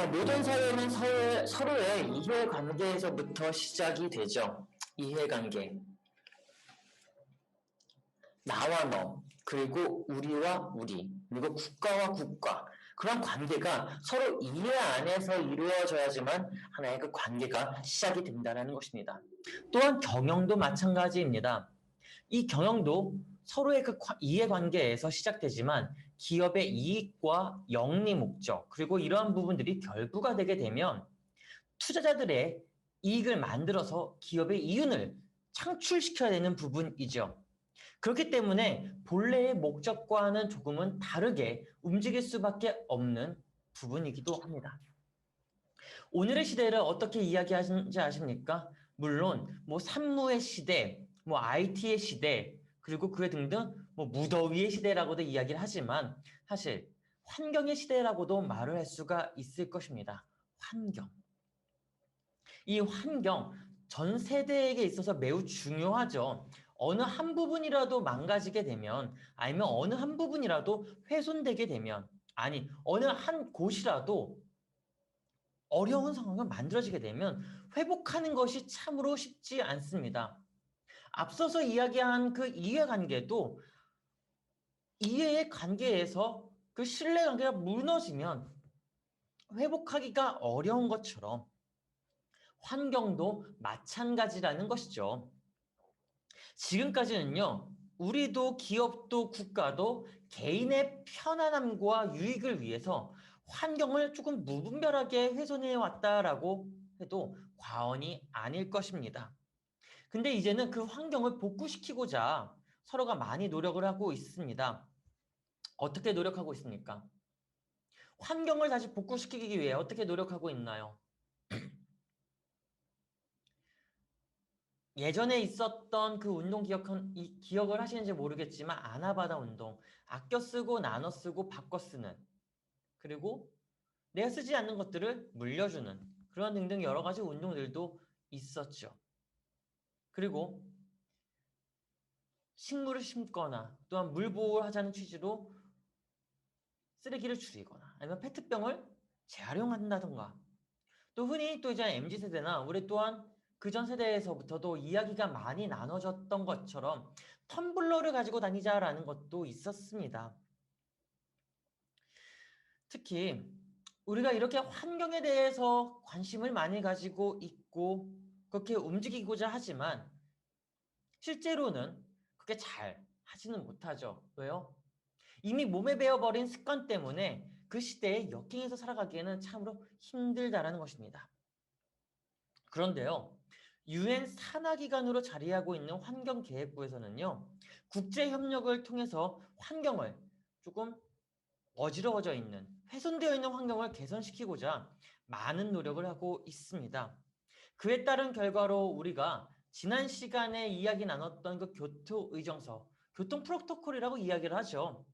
모든 사회는 서로의 이해관계에서부터 시작이 되죠. 이해관계. 나와 너, 그리고 우리와 우리, 그리고 국가와 국가. 그런 관계가 서로 이해 안에서 이루어져야지만 하나의 그 관계가 시작이 된다는 것입니다. 또한 경영도 마찬가지입니다. 이 경영도 서로의 그 이해관계에서 시작되지만 기업의 이익과 영리 목적, 그리고 이러한 부분들이 결부가 되게 되면 투자자들의 이익을 만들어서 기업의 이윤을 창출시켜야 되는 부분이죠. 그렇기 때문에 본래의 목적과는 조금은 다르게 움직일 수밖에 없는 부분이기도 합니다. 오늘의 시대를 어떻게 이야기하시는지 아십니까? 물론 산무의 시대, IT의 시대, 그리고 그에 등등 무더위의 시대라고도 이야기를 하지만 사실 환경의 시대라고도 말을 할 수가 있을 것입니다. 환경. 이 환경, 전 세대에게 있어서 매우 중요하죠. 어느 한 부분이라도 망가지게 되면, 아니면 어느 한 부분이라도 훼손되게 되면, 아니, 어느 한 곳이라도 어려운 상황을 만들어지게 되면 회복하는 것이 참으로 쉽지 않습니다. 앞서서 이야기한 그 이해관계도 이해의 관계에서 그 신뢰관계가 무너지면 회복하기가 어려운 것처럼 환경도 마찬가지라는 것이죠. 지금까지는요, 우리도 기업도 국가도 개인의 편안함과 유익을 위해서 환경을 조금 무분별하게 훼손해 왔다라고 해도 과언이 아닐 것입니다. 근데 이제는 그 환경을 복구시키고자 서로가 많이 노력을 하고 있습니다. 어떻게 노력하고 있습니까? 환경을 다시 복구시키기 위해 어떻게 노력하고 있나요? 예전에 있었던 그 운동 기억을 하시는지 모르겠지만 아나바다 운동, 아껴 쓰고 나눠 쓰고 바꿔 쓰는, 그리고 내가 쓰지 않는 것들을 물려주는 그런 등등 여러 가지 운동들도 있었죠. 그리고 식물을 심거나 또한 물 보호를 하자는 취지로 쓰레기를 줄이거나 아니면 페트병을 재활용한다던가, 또 흔히 또 이제 MZ세대나 우리 또한 그전 세대에서부터도 이야기가 많이 나눠졌던 것처럼 텀블러를 가지고 다니자라는 것도 있었습니다. 특히 우리가 이렇게 환경에 대해서 관심을 많이 가지고 있고 그렇게 움직이고자 하지만 실제로는 그렇게 잘 하지는 못하죠. 왜요? 이미 몸에 배어버린 습관 때문에 그 시대에 역행해서 살아가기에는 참으로 힘들다라는 것입니다. 그런데요, UN 산하기관으로 자리하고 있는 환경계획부에서는요, 국제협력을 통해서 환경을 조금 어지러워져 있는, 훼손되어 있는 환경을 개선시키고자 많은 노력을 하고 있습니다. 그에 따른 결과로 우리가 지난 시간에 이야기 나눴던 그 교토의정서, 교통 프로토콜이라고 이야기를 하죠.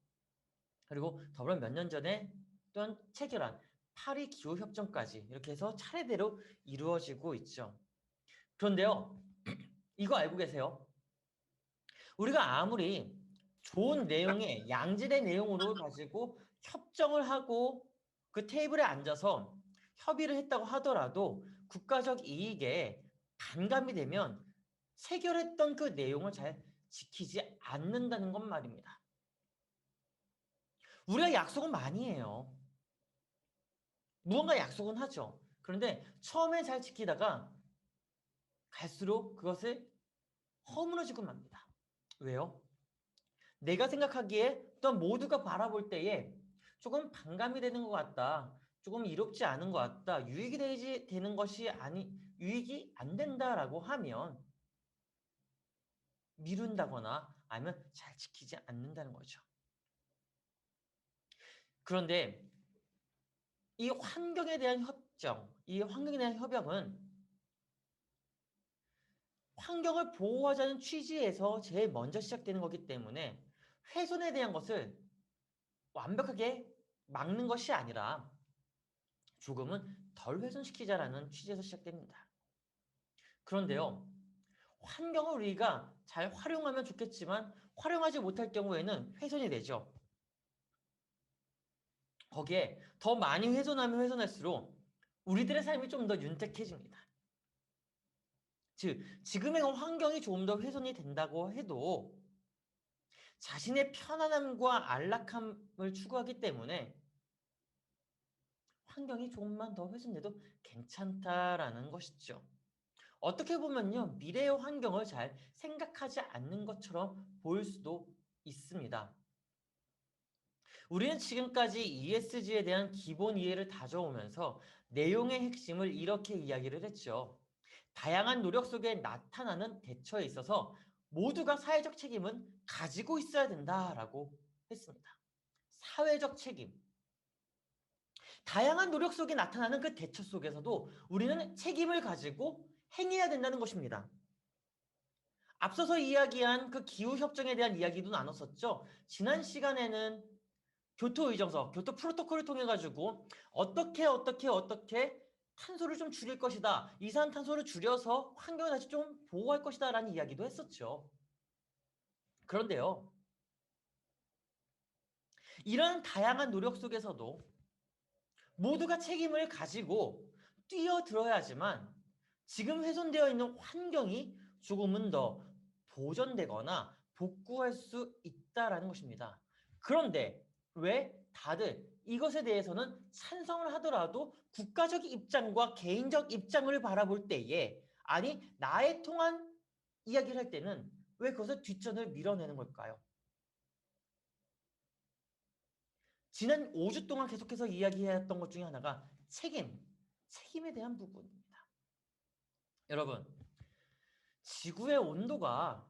그리고 더불어 몇 년 전에 또한 체결한 파리 기후협정까지 이렇게 해서 차례대로 이루어지고 있죠. 그런데요, 이거 알고 계세요? 우리가 아무리 좋은 내용의 양질의 내용으로 가지고 협정을 하고 그 테이블에 앉아서 협의를 했다고 하더라도 국가적 이익에 반감이 되면 체결했던 그 내용을 잘 지키지 않는다는 것 말입니다. 우리가 약속은 많이 해요. 무언가 약속은 하죠. 그런데 처음에 잘 지키다가 갈수록 그것을 허물어지고 맙니다. 왜요? 내가 생각하기에 또한 모두가 바라볼 때에 조금 반감이 되는 것 같다. 조금 이롭지 않은 것 같다. 유익이 안 된다라고 하면 미룬다거나 아니면 잘 지키지 않는다는 거죠. 그런데 이 환경에 대한 협정, 이 환경에 대한 협약은 환경을 보호하자는 취지에서 제일 먼저 시작되는 거기 때문에 훼손에 대한 것을 완벽하게 막는 것이 아니라 조금은 덜 훼손시키자라는 취지에서 시작됩니다. 그런데요, 환경을 우리가 잘 활용하면 좋겠지만 활용하지 못할 경우에는 훼손이 되죠. 거기에 더 많이 훼손하면 훼손할수록 우리들의 삶이 좀 더 윤택해집니다. 즉, 지금의 환경이 조금 더 훼손이 된다고 해도 자신의 편안함과 안락함을 추구하기 때문에 환경이 조금만 더 훼손돼도 괜찮다라는 것이죠. 어떻게 보면요, 미래의 환경을 잘 생각하지 않는 것처럼 보일 수도 있습니다. 우리는 지금까지 ESG에 대한 기본 이해를 다져오면서 내용의 핵심을 이렇게 이야기를 했죠. 다양한 노력 속에 나타나는 대처에 있어서 모두가 사회적 책임은 가지고 있어야 된다라고 했습니다. 사회적 책임. 다양한 노력 속에 나타나는 그 대처 속에서도 우리는 책임을 가지고 행해야 된다는 것입니다. 앞서서 이야기한 그 기후협정에 대한 이야기도 나눴었죠. 지난 시간에는 교토의정서, 교토 프로토콜을 통해 가지고 어떻게 탄소를 좀 줄일 것이다. 이산탄소를 줄여서 환경을 다시 좀 보호할 것이다 라는 이야기도 했었죠. 그런데요. 이런 다양한 노력 속에서도 모두가 책임을 가지고 뛰어들어야지만 지금 훼손되어 있는 환경이 조금은 더 보존되거나 복구할 수 있다라는 것입니다. 그런데 왜 다들 이것에 대해서는 찬성을 하더라도 국가적 입장과 개인적 입장을 바라볼 때에 아니 나에 통한 이야기를 할 때는 왜 그것을 뒷전을 밀어내는 걸까요? 지난 5주 동안 계속해서 이야기했던 것 중에 하나가 책임에 대한 부분입니다. 여러분, 지구의 온도가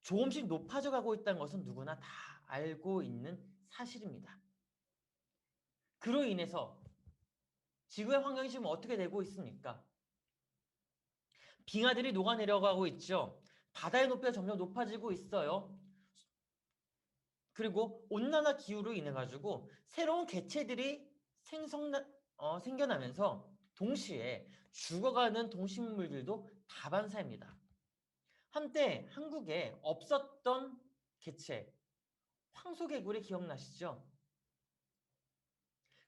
조금씩 높아져 가고 있다는 것은 누구나 다 알고 있는 사실입니다. 그로 인해서 지구의 환경이 지금 어떻게 되고 있습니까? 빙하들이 녹아내려가고 있죠. 바다의 높이가 점점 높아지고 있어요. 그리고 온난화 기후로 인해 가지고 새로운 개체들이 생겨나면서 동시에 죽어가는 동식물들도 다반사입니다. 한때 한국에 없었던 개체, 황소개구리 기억나시죠?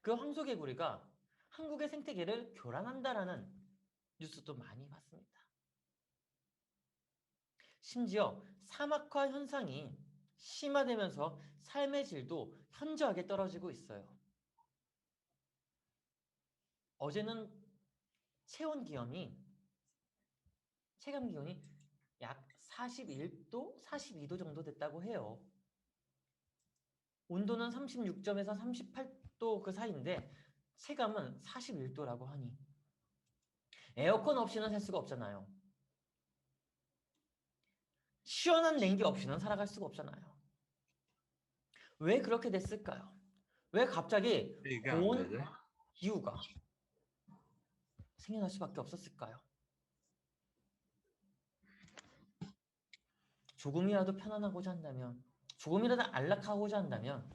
그 황소개구리가 한국의 생태계를 교란한다라는 뉴스도 많이 봤습니다. 심지어 사막화 현상이 심화되면서 삶의 질도 현저하게 떨어지고 있어요. 어제는 체감 기온이 약 41도, 42도 정도 됐다고 해요. 온도는 36점에서 38도 그 사이인데 체감은 41도라고 하니 에어컨 없이는 살 수가 없잖아요. 시원한 냉기 없이는 살아갈 수가 없잖아요. 왜 그렇게 됐을까요? 왜 갑자기 이게 안 고온 되지? 기후가 생겨날 수밖에 없었을까요? 조금이라도 편안하고자 한다면, 조금이라도 안락하고자 한다면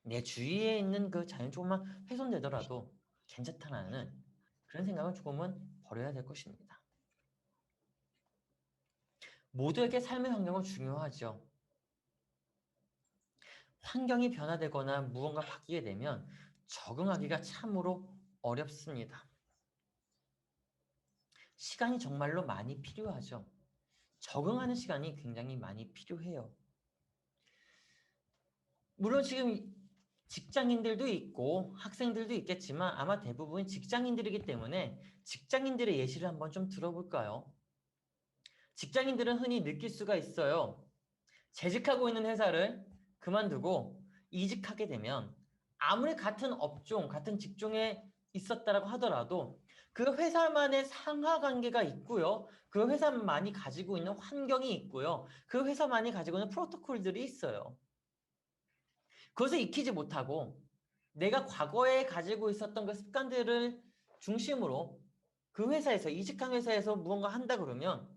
내 주위에 있는 그 자연 조금만 훼손되더라도 괜찮다는 그런 생각을 조금은 버려야 될 것입니다. 모두에게 삶의 환경은 중요하죠. 환경이 변화되거나 무언가 바뀌게 되면 적응하기가 참으로 어렵습니다. 시간이 정말로 많이 필요하죠. 적응하는 시간이 굉장히 많이 필요해요. 물론 지금 직장인들도 있고 학생들도 있겠지만 아마 대부분 직장인들이기 때문에 직장인들의 예시를 한번 좀 들어볼까요? 직장인들은 흔히 느낄 수가 있어요. 재직하고 있는 회사를 그만두고 이직하게 되면 아무리 같은 업종, 같은 직종에 있었다라고 하더라도 그 회사만의 상하 관계가 있고요. 그 회사만이 가지고 있는 환경이 있고요. 그 회사만이 가지고 있는 프로토콜들이 있어요. 그것을 익히지 못하고 내가 과거에 가지고 있었던 그 습관들을 중심으로 그 회사에서 이직한 회사에서 무언가 한다 그러면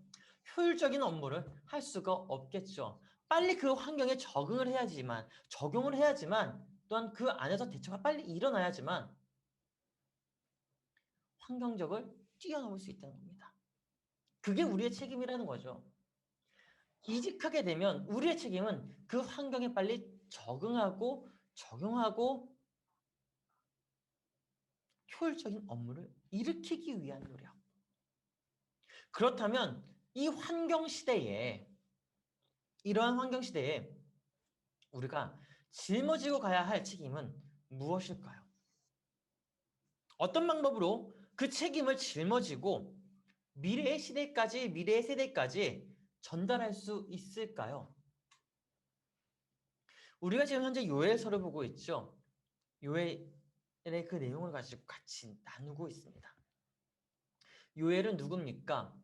효율적인 업무를 할 수가 없겠죠. 빨리 그 환경에 적응을 해야지만 적용을 해야지만 또한 그 안에서 대처가 빨리 일어나야지만 환경적을 뛰어넘을 수 있다는 겁니다. 그게 우리의 책임이라는 거죠. 이직하게 되면 우리의 책임은 그 환경에 빨리 적응하고 적용하고 효율적인 업무를 일으키기 위한 노력. 그렇다면 이 환경 시대에, 이러한 환경 시대에 우리가 짊어지고 가야 할 책임은 무엇일까요? 어떤 방법으로 그 책임을 짊어지고 미래의 시대까지, 미래의 세대까지 전달할 수 있을까요? 우리가 지금 현재 요엘서를 보고 있죠. 요엘의 그 내용을 가지고 같이 나누고 있습니다. 요엘은 누굽니까?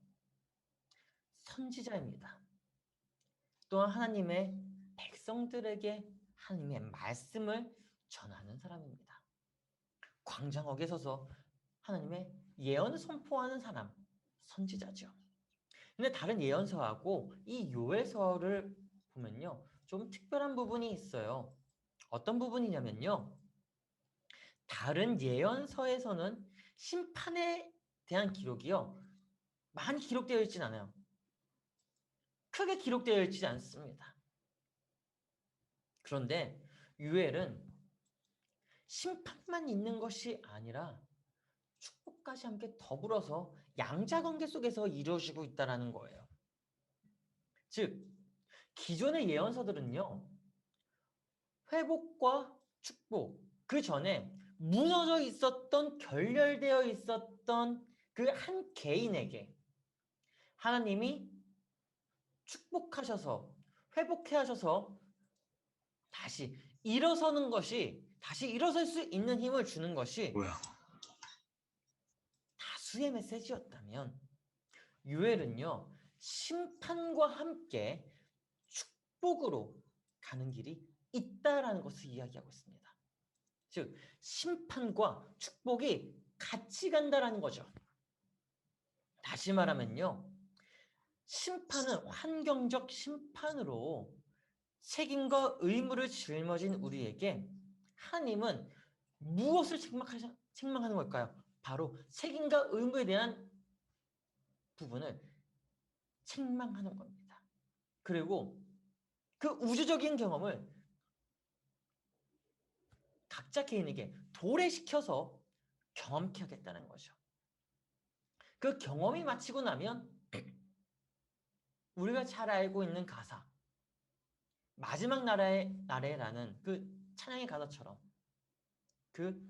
선지자입니다. 또한 하나님의 백성들에게 하나님의 말씀을 전하는 사람입니다. 광장역에 서서 하나님의 예언을 선포하는 사람, 선지자죠. 근데 다른 예언서하고 이 요엘서를 보면요, 좀 특별한 부분이 있어요. 어떤 부분이냐면요, 다른 예언서에서는 심판에 대한 기록이요, 많이 기록되어 있진 않아요. 크게 기록되어 있지 않습니다. 그런데 요엘은 심판만 있는 것이 아니라 축복까지 함께 더불어서 양자관계 속에서 이루어지고 있다는 거예요. 즉, 기존의 예언서들은요, 회복과 축복, 그 전에 무너져 있었던, 결렬되어 있었던 그 한 개인에게 하나님이 축복하셔서, 회복해 하셔서 다시 일어서는 것이, 다시 일어설 수 있는 힘을 주는 것이 다수의 메시지였다면, 요엘은요, 심판과 함께 축복으로 가는 길이 있다라는 것을 이야기하고 있습니다. 즉, 심판과 축복이 같이 간다라는 거죠. 다시 말하면요, 심판은 환경적 심판으로 책임과 의무를 짊어진 우리에게 하나님은 무엇을 책망하는 걸까요? 바로 책임과 의무에 대한 부분을 책망하는 겁니다. 그리고 그 우주적인 경험을 각자 개인에게 도래시켜서 경험케 하겠다는 거죠. 그 경험이 마치고 나면 우리가 잘 알고 있는 가사, 마지막 나라에라는 그 찬양의 가사처럼 그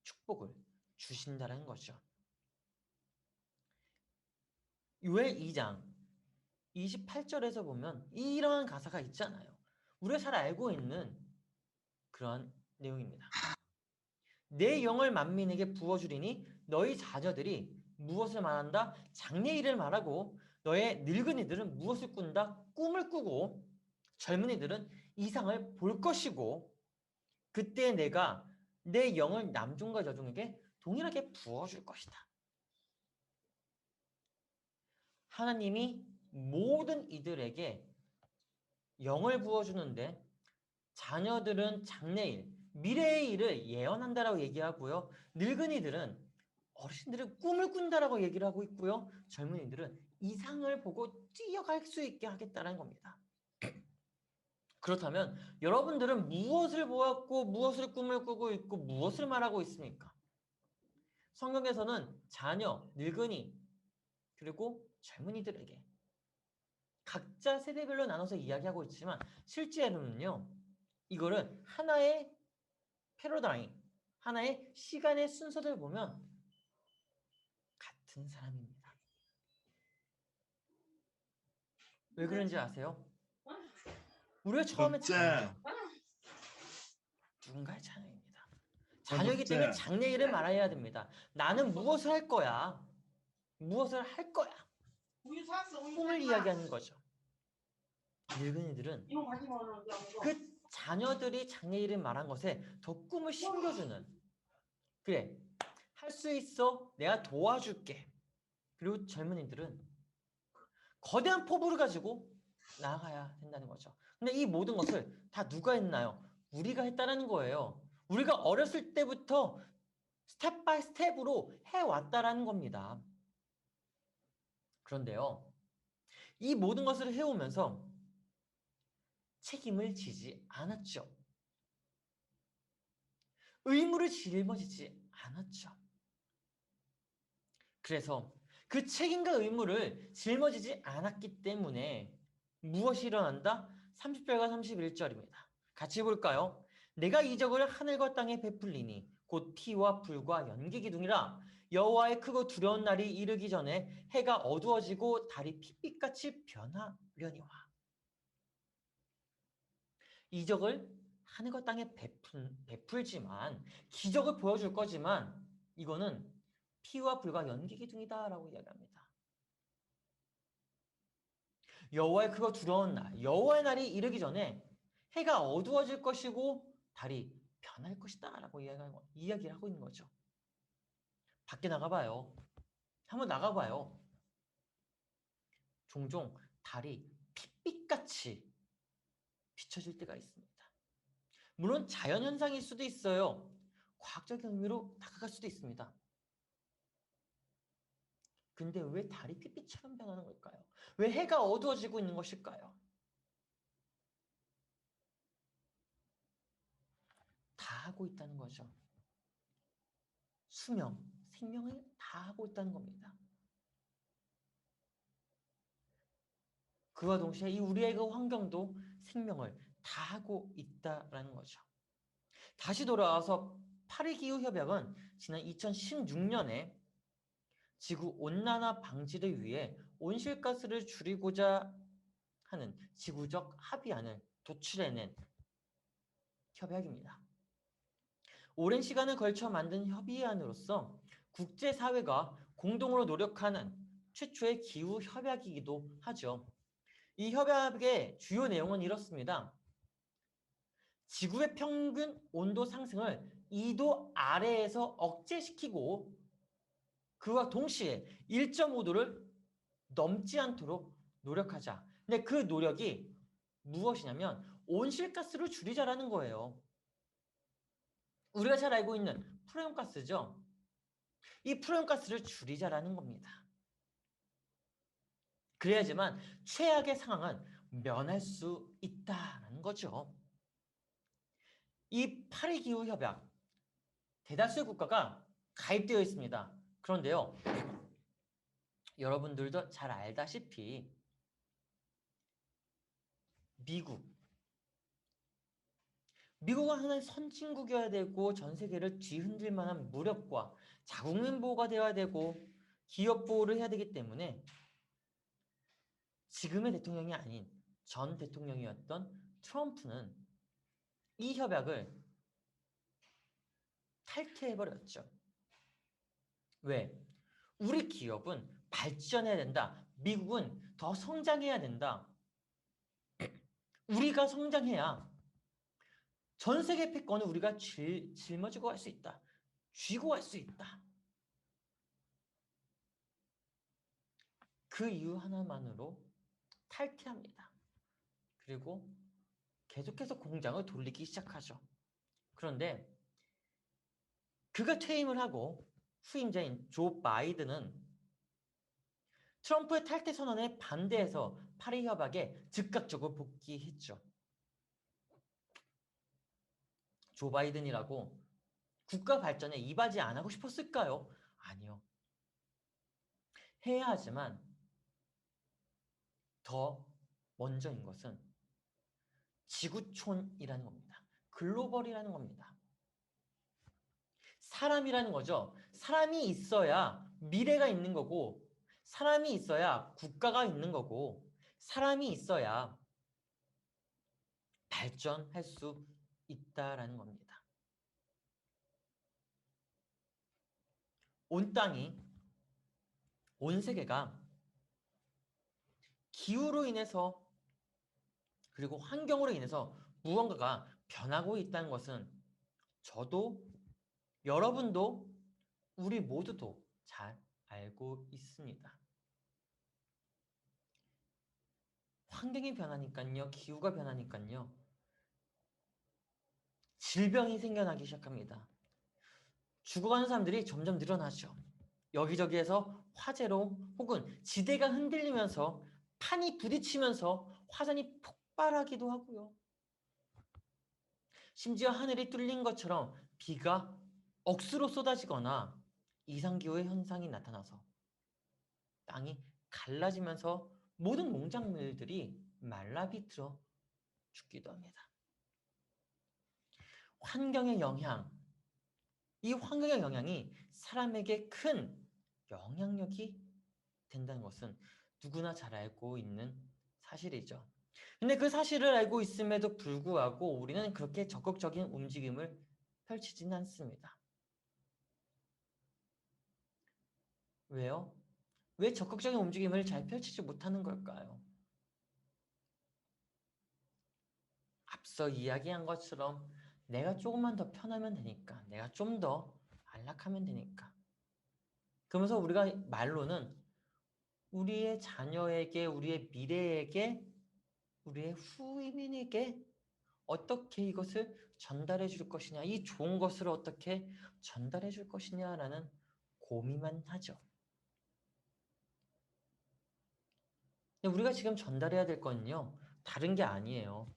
축복을 주신다는 거죠. 요엘 2장 28절에서 보면 이러한 가사가 있잖아요. 우리가 잘 알고 있는 그런 내용입니다. 내 영을 만민에게 부어주리니 너희 자녀들이 무엇을 말한다? 장래일을 말하고 너의 늙은이들은 무엇을 꾼다? 꿈을 꾸고 젊은이들은 이상을 볼 것이고 그때 내가 내 영을 남종과 여종에게 동일하게 부어줄 것이다. 하나님이 모든 이들에게 영을 부어주는데 자녀들은 장래일, 미래의 일을 예언한다라고 얘기하고요. 늙은이들은 어르신들은 꿈을 꾼다라고 얘기를 하고 있고요. 젊은이들은 이상을 보고 뛰어갈 수 있게 하겠다는 겁니다. 그렇다면 여러분들은 무엇을 보았고 무엇을 꿈을 꾸고 있고 무엇을 말하고 있습니까? 성경에서는 자녀, 늙은이, 그리고 젊은이들에게 각자 세대별로 나눠서 이야기하고 있지만 실제로는요. 이거를 하나의 패러다임, 하나의 시간의 순서를 보면 같은 사람입니다. 왜 그런지 아세요? 우리가 처음에 자녀죠. 누군가의 자녀입니다. 자녀이기 때문에 장래일을 말해야 됩니다. 나는 무엇을 할 거야? 무엇을 할 거야? 꿈을 이야기하는 거죠. 늙은이들은 그 자녀들이 장래일을 말한 것에 더 꿈을 심겨주는, 그래, 할 수 있어, 내가 도와줄게. 그리고 젊은이들은 거대한 포부를 가지고 나아가야 된다는 거죠. 근데 이 모든 것을 다 누가 했나요? 우리가 했다는 거예요. 우리가 어렸을 때부터 스텝 바이 스텝으로 해왔다라는 겁니다. 그런데요, 이 모든 것을 해오면서 책임을 지지 않았죠. 의무를 짊어지지 않았죠. 그래서 그 책임과 의무를 짊어지지 않았기 때문에 무엇이 일어난다? 30절과 31절입니다. 같이 볼까요? 내가 이적을 하늘과 땅에 베풀리니 곧 피와 불과 연기 기둥이라. 여호와의 크고 두려운 날이 이르기 전에 해가 어두워지고 달이 핏빛같이 변하려니와. 이적을 하늘과 땅에 베풀지만 기적을 보여줄 거지만 이거는 피와 불과 연기 기둥이다라고 이야기합니다. 여호와의 크고 두려운 날, 여호와의 날이 이르기 전에 해가 어두워질 것이고 달이 변할 것이다라고 이야기를 하고 있는 거죠. 밖에 나가봐요. 한번 나가봐요. 종종 달이 핏빛같이 비춰질 때가 있습니다. 물론 자연현상일 수도 있어요. 과학적인 의미로 다가갈 수도 있습니다. 근데 왜 달이 핏빛처럼 변하는 걸까요? 왜 해가 어두워지고 있는 것일까요? 다 하고 있다는 거죠. 수명, 생명을 다 하고 있다는 겁니다. 그와 동시에 이 우리의 그 환경도 생명을 다 하고 있다라는 거죠. 다시 돌아와서 파리기후협약은 지난 2016년에 지구온난화 방지를 위해 온실가스를 줄이고자 하는 지구적 합의안을 도출해낸 협약입니다. 오랜 시간을 걸쳐 만든 협의안으로서 국제사회가 공동으로 노력하는 최초의 기후협약이기도 하죠. 이 협약의 주요 내용은 이렇습니다. 지구의 평균 온도 상승을 2도 아래에서 억제시키고 그와 동시에 1.5도를 넘지 않도록 노력하자. 근데 그 노력이 무엇이냐면 온실가스를 줄이자라는 거예요. 우리가 잘 알고 있는 프레온가스죠. 이 프레온가스를 줄이자라는 겁니다. 그래야지만 최악의 상황은 면할 수 있다는 거죠. 이 파리기후협약 대다수의 국가가 가입되어 있습니다. 그런데요, 여러분들도 잘 알다시피 미국은 하나의 선진국이어야 되고 전 세계를 뒤흔들 만한 무력과 자국민 보호가 되어야 되고 기업 보호를 해야 되기 때문에 지금의 대통령이 아닌 전 대통령이었던 트럼프는 이 협약을 탈퇴해버렸죠. 왜? 우리 기업은 발전해야 된다. 미국은 더 성장해야 된다. 우리가 성장해야 전 세계 패권을 우리가 짊어지고 갈 수 있다. 쥐고 갈 수 있다. 그 이유 하나만으로 탈퇴합니다. 그리고 계속해서 공장을 돌리기 시작하죠. 그런데 그가 퇴임을 하고 후임자인 조 바이든은 트럼프의 탈퇴 선언에 반대해서 파리 협약에 즉각적으로 복귀했죠. 조 바이든이라고 국가 발전에 이바지 안 하고 싶었을까요? 아니요. 해야 하지만 더 먼저인 것은 지구촌이라는 겁니다. 글로벌이라는 겁니다. 사람이라는 거죠. 사람이 있어야 미래가 있는 거고 사람이 있어야 국가가 있는 거고 사람이 있어야 발전할 수 있다라는 겁니다. 온 땅이, 온 세계가 기후로 인해서 그리고 환경으로 인해서 무언가가 변하고 있다는 것은 저도 여러분도 우리 모두도 잘 알고 있습니다. 환경이 변하니까요, 기후가 변하니까요, 질병이 생겨나기 시작합니다. 죽어가는 사람들이 점점 늘어나죠. 여기저기에서 화재로 혹은 지대가 흔들리면서 판이 부딪히면서 화산이 폭발하기도 하고요. 심지어 하늘이 뚫린 것처럼 비가 억수로 쏟아지거나 이상기후의 현상이 나타나서 땅이 갈라지면서 모든 농작물들이 말라 비틀어 죽기도 합니다. 환경의 영향, 이 환경의 영향이 사람에게 큰 영향력이 된다는 것은 누구나 잘 알고 있는 사실이죠. 근데 그 사실을 알고 있음에도 불구하고 우리는 그렇게 적극적인 움직임을 펼치지는 않습니다. 왜요? 왜 적극적인 움직임을 잘 펼치지 못하는 걸까요? 앞서 이야기한 것처럼 내가 조금만 더 편하면 되니까, 내가 좀 더 안락하면 되니까. 그러면서 우리가 말로는 우리의 자녀에게, 우리의 미래에게, 우리의 후임에게 어떻게 이것을 전달해 줄 것이냐, 이 좋은 것을 어떻게 전달해 줄 것이냐라는 고민만 하죠. 근데 우리가 지금 전달해야 될 거는요, 다른 게 아니에요.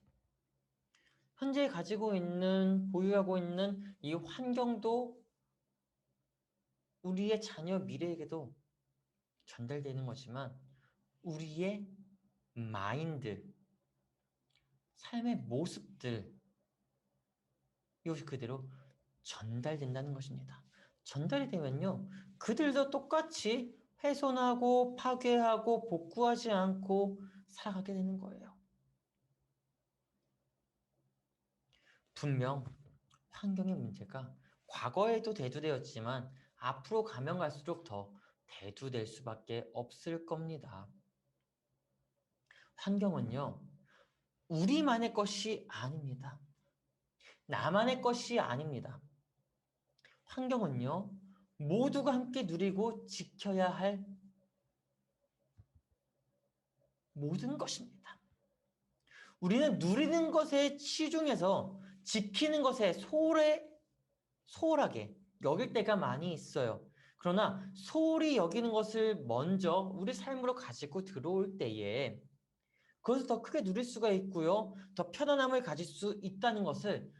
현재 가지고 있는, 보유하고 있는 이 환경도 우리의 자녀 미래에게도 전달되는 거지만 우리의 마인드, 삶의 모습들, 이것이 그대로 전달된다는 것입니다. 전달이 되면요, 그들도 똑같이 훼손하고 파괴하고 복구하지 않고 살아가게 되는 거예요. 분명 환경의 문제가 과거에도 대두되었지만 앞으로 가면 갈수록 더 대두될 수밖에 없을 겁니다. 환경은요, 우리만의 것이 아닙니다. 나만의 것이 아닙니다. 환경은요, 모두가 함께 누리고 지켜야 할 모든 것입니다. 우리는 누리는 것에 치중해서 지키는 것에 소홀하게 여길 때가 많이 있어요. 그러나 소홀히 여기는 것을 먼저 우리 삶으로 가지고 들어올 때에 그것을 더 크게 누릴 수가 있고요. 더 편안함을 가질 수 있다는 것을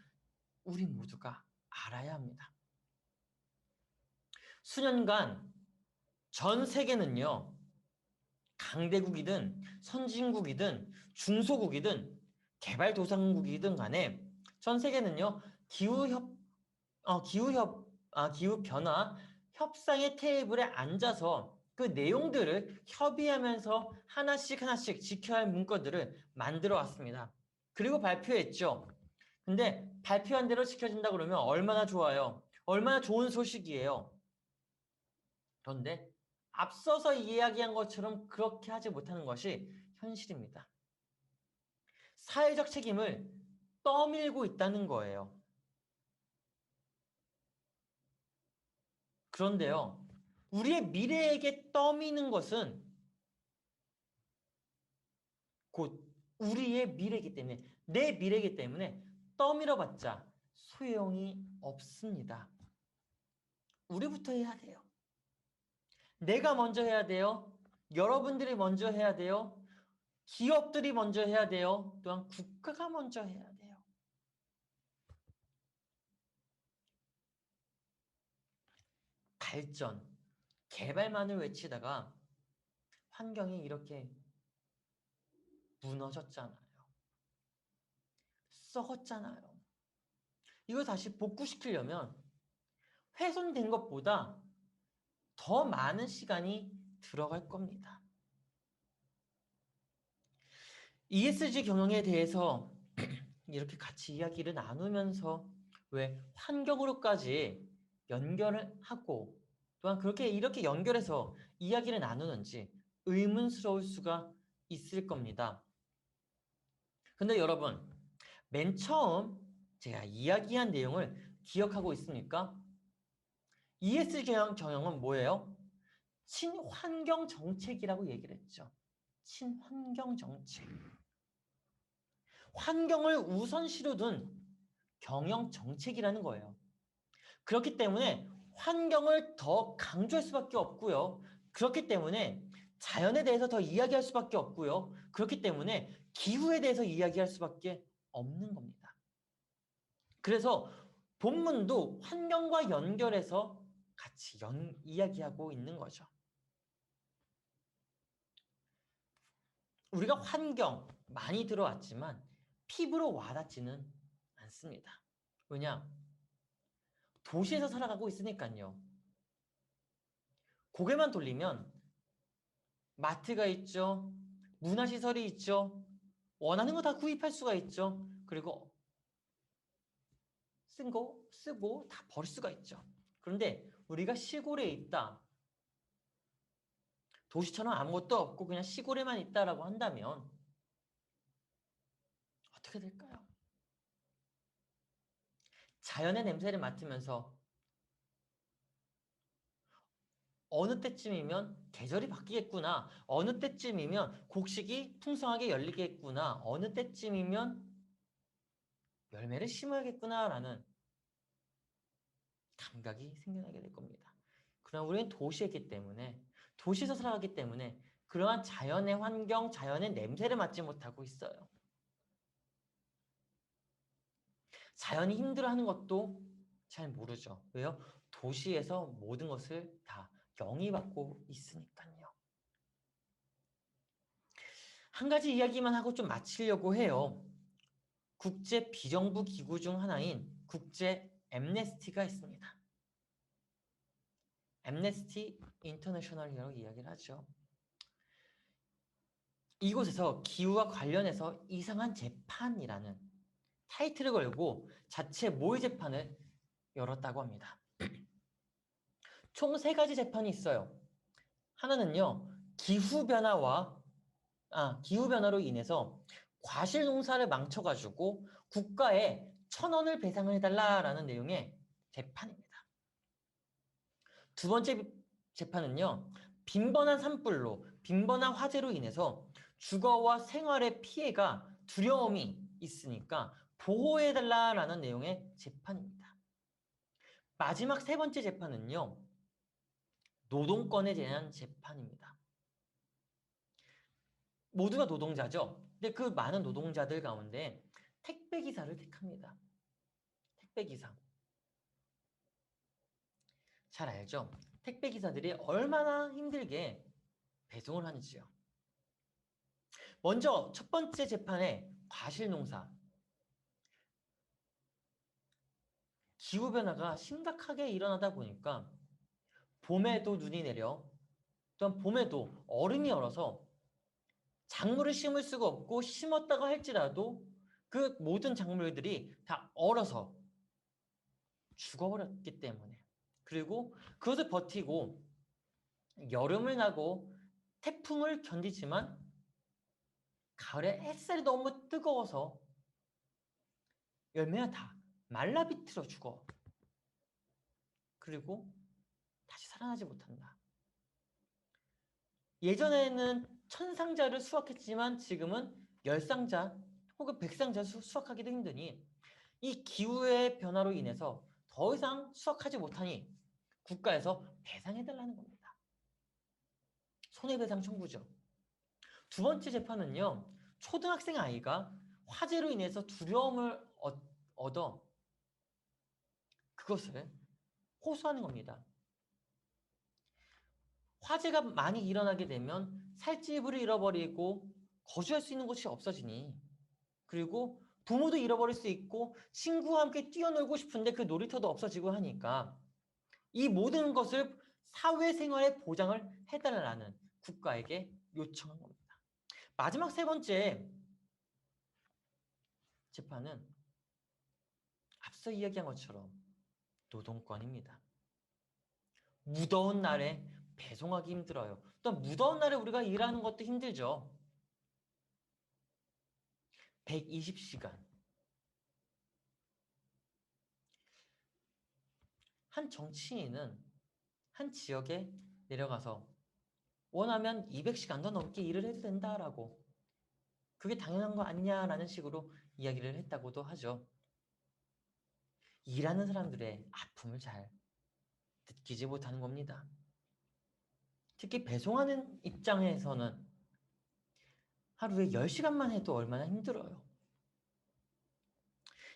우리 모두가 알아야 합니다. 수년간 전 세계는요, 강대국이든 선진국이든 중소국이든 개발도상국이든 간에 전 세계는요, 기후 변화 협상의 테이블에 앉아서 그 내용들을 협의하면서 하나씩 지켜야 할 문건들을 만들어 왔습니다. 그리고 발표했죠. 근데 발표한 대로 지켜진다 그러면 얼마나 좋아요. 얼마나 좋은 소식이에요. 그런데 앞서서 이야기한 것처럼 그렇게 하지 못하는 것이 현실입니다. 사회적 책임을 떠밀고 있다는 거예요. 그런데요, 우리의 미래에게 떠미는 것은 곧 우리의 미래이기 때문에, 내 미래이기 때문에 떠밀어봤자 소용이 없습니다. 우리부터 해야 돼요. 내가 먼저 해야 돼요. 여러분들이 먼저 해야 돼요. 기업들이 먼저 해야 돼요. 또한 국가가 먼저 해야 돼요. 발전, 개발만을 외치다가 환경이 이렇게 무너졌잖아요. 썩었잖아요. 이거 다시 복구시키려면 훼손된 것보다 더 많은 시간이 들어갈 겁니다. ESG 경영에 대해서 이렇게 같이 이야기를 나누면서 왜 환경으로까지 연결을 하고 또한 그렇게 이렇게 연결해서 이야기를 나누는지 의문스러울 수가 있을 겁니다. 근데 여러분, 맨 처음 제가 이야기한 내용을 기억하고 있습니까? ESG 경영은 뭐예요? 친환경 정책이라고 얘기를 했죠. 친환경 정책. 환경을 우선시로 둔 경영 정책이라는 거예요. 그렇기 때문에 환경을 더 강조할 수밖에 없고요. 그렇기 때문에 자연에 대해서 더 이야기할 수밖에 없고요. 그렇기 때문에 기후에 대해서 이야기할 수밖에 없는 겁니다. 그래서 본문도 환경과 연결해서 같이 이야기하고 있는 거죠. 우리가 환경 많이 들어왔지만 피부로 와닿지는 않습니다. 왜냐? 도시에서 살아가고 있으니까요. 고개만 돌리면 마트가 있죠. 문화시설이 있죠. 원하는 거 다 구입할 수가 있죠. 그리고 쓴 거 쓰고 다 버릴 수가 있죠. 그런데 우리가 시골에 있다. 도시처럼 아무것도 없고 그냥 시골에만 있다라고 한다면 어떻게 될까요? 자연의 냄새를 맡으면서 어느 때쯤이면 계절이 바뀌겠구나. 어느 때쯤이면 곡식이 풍성하게 열리겠구나. 어느 때쯤이면 열매를 심어야겠구나라는 감각이 생겨나게 될 겁니다. 그러나 우리는 도시에 있기 때문에, 도시에서 살아가기 때문에 그러한 자연의 환경, 자연의 냄새를 맡지 못하고 있어요. 자연이 힘들어하는 것도 잘 모르죠. 왜요? 도시에서 모든 것을 다 영위받고 있으니까요. 한 가지 이야기만 하고 좀 마치려고 해요. 국제 비정부 기구 중 하나인 국제 엠네스티가 있습니다. 엠네스티 인터내셔널이라고 이야기를 하죠. 이곳에서 기후와 관련해서 이상한 재판이라는 타이틀을 걸고 자체 모의 재판을 열었다고 합니다. 총 3가지 재판이 있어요. 하나는요, 기후변화로 인해서 과실 농사를 망쳐가지고 국가에 1,000원을 배상을 해달라라는 내용의 재판입니다. 두 번째 재판은요, 빈번한 산불로, 빈번한 화재로 인해서 주거와 생활의 피해가 두려움이 있으니까 보호해달라라는 내용의 재판입니다. 마지막 3번째 재판은요, 노동권에 대한 재판입니다. 모두가 노동자죠. 근데 그 많은 노동자들 가운데 택배기사를 택합니다. 택배기사. 잘 알죠? 택배기사들이 얼마나 힘들게 배송을 하는지요. 먼저 첫 번째 재판의 과실농사. 기후변화가 심각하게 일어나다 보니까 봄에도 눈이 내려, 또한 봄에도 얼음이 얼어서 작물을 심을 수가 없고 심었다고 할지라도 그 모든 작물들이 다 얼어서 죽어버렸기 때문에, 그리고 그것을 버티고 여름을 나고 태풍을 견디지만 가을에 햇살이 너무 뜨거워서 열매가 다 말라비틀어 죽어. 그리고 다시 살아나지 못한다. 예전에는 1,000상자를 수확했지만 지금은 10상자 혹은 100상자 수확하기도 힘드니 이 기후의 변화로 인해서 더 이상 수확하지 못하니 국가에서 배상해달라는 겁니다. 손해배상 청구죠. 두 번째 재판은요, 초등학생 아이가 화재로 인해서 두려움을 얻어 그것을 호소하는 겁니다. 화재가 많이 일어나게 되면 살집을 잃어버리고 거주할 수 있는 곳이 없어지니, 그리고 부모도 잃어버릴 수 있고 친구와 함께 뛰어놀고 싶은데 그 놀이터도 없어지고 하니까 이 모든 것을 사회생활에 보장을 해달라는 국가에게 요청한 겁니다. 마지막 3번째 재판은 앞서 이야기한 것처럼 노동권입니다. 무더운 날에 배송하기 힘들어요. 또 무더운 날에 우리가 일하는 것도 힘들죠. 120시간. 한 정치인은 한 지역에 내려가서 원하면 200시간도 넘게 일을 해도 된다라고, 그게 당연한 거 아니냐라는 식으로 이야기를 했다고도 하죠. 일하는 사람들의 아픔을 잘 느끼지 못하는 겁니다. 특히 배송하는 입장에서는 하루에 10시간만 해도 얼마나 힘들어요.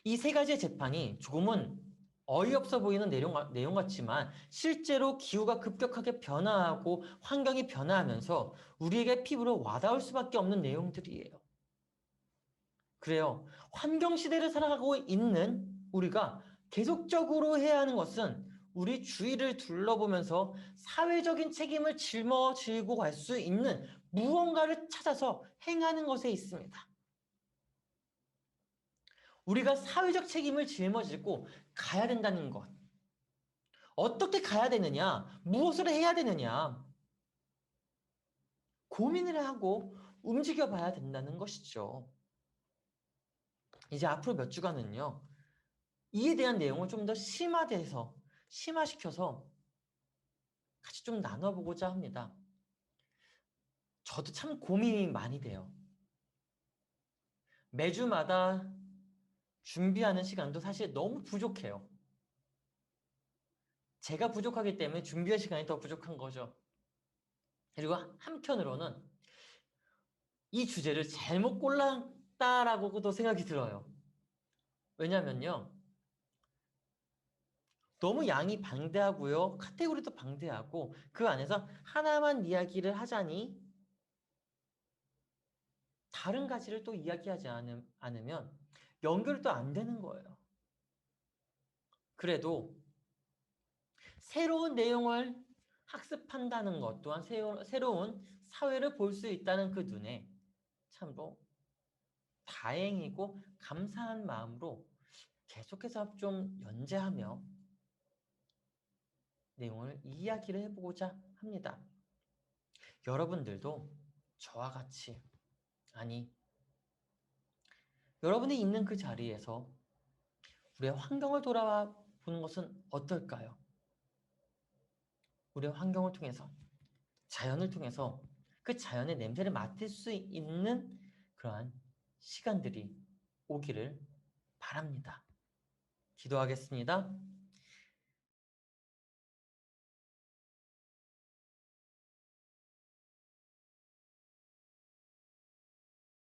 이 세 가지의 재판이 조금은 어이없어 보이는 내용 같지만 실제로 기후가 급격하게 변화하고 환경이 변화하면서 우리에게 피부로 와닿을 수밖에 없는 내용들이에요. 그래요. 환경 시대를 살아가고 있는 우리가 계속적으로 해야 하는 것은 우리 주위를 둘러보면서 사회적인 책임을 짊어지고 갈 수 있는 무언가를 찾아서 행하는 것에 있습니다. 우리가 사회적 책임을 짊어지고 가야 된다는 것. 어떻게 가야 되느냐? 무엇을 해야 되느냐? 고민을 하고 움직여 봐야 된다는 것이죠. 이제 앞으로 몇 주간은요. 이에 대한 내용을 좀 더 심화시켜서 같이 좀 나눠보고자 합니다. 저도 참 고민이 많이 돼요. 매주마다 준비하는 시간도 사실 너무 부족해요. 제가 부족하기 때문에 준비할 시간이 더 부족한 거죠. 그리고 한편으로는 이 주제를 잘못 골랐다라고도 생각이 들어요. 왜냐면요. 너무 양이 방대하고요. 카테고리도 방대하고 그 안에서 하나만 이야기를 하자니 다른 가지를 또 이야기하지 않으면 연결도 안 되는 거예요. 그래도 새로운 내용을 학습한다는 것 또한 새로운 사회를 볼 수 있다는 그 눈에 참으로 다행이고 감사한 마음으로 계속해서 좀 연재하며 내용을 이야기를 해보고자 합니다. 여러분들도 저와 같이 아니 여러분이 있는 그 자리에서 우리의 환경을 돌아보는 것은 어떨까요? 우리의 환경을 통해서 자연을 통해서 그 자연의 냄새를 맡을 수 있는 그러한 시간들이 오기를 바랍니다. 기도하겠습니다.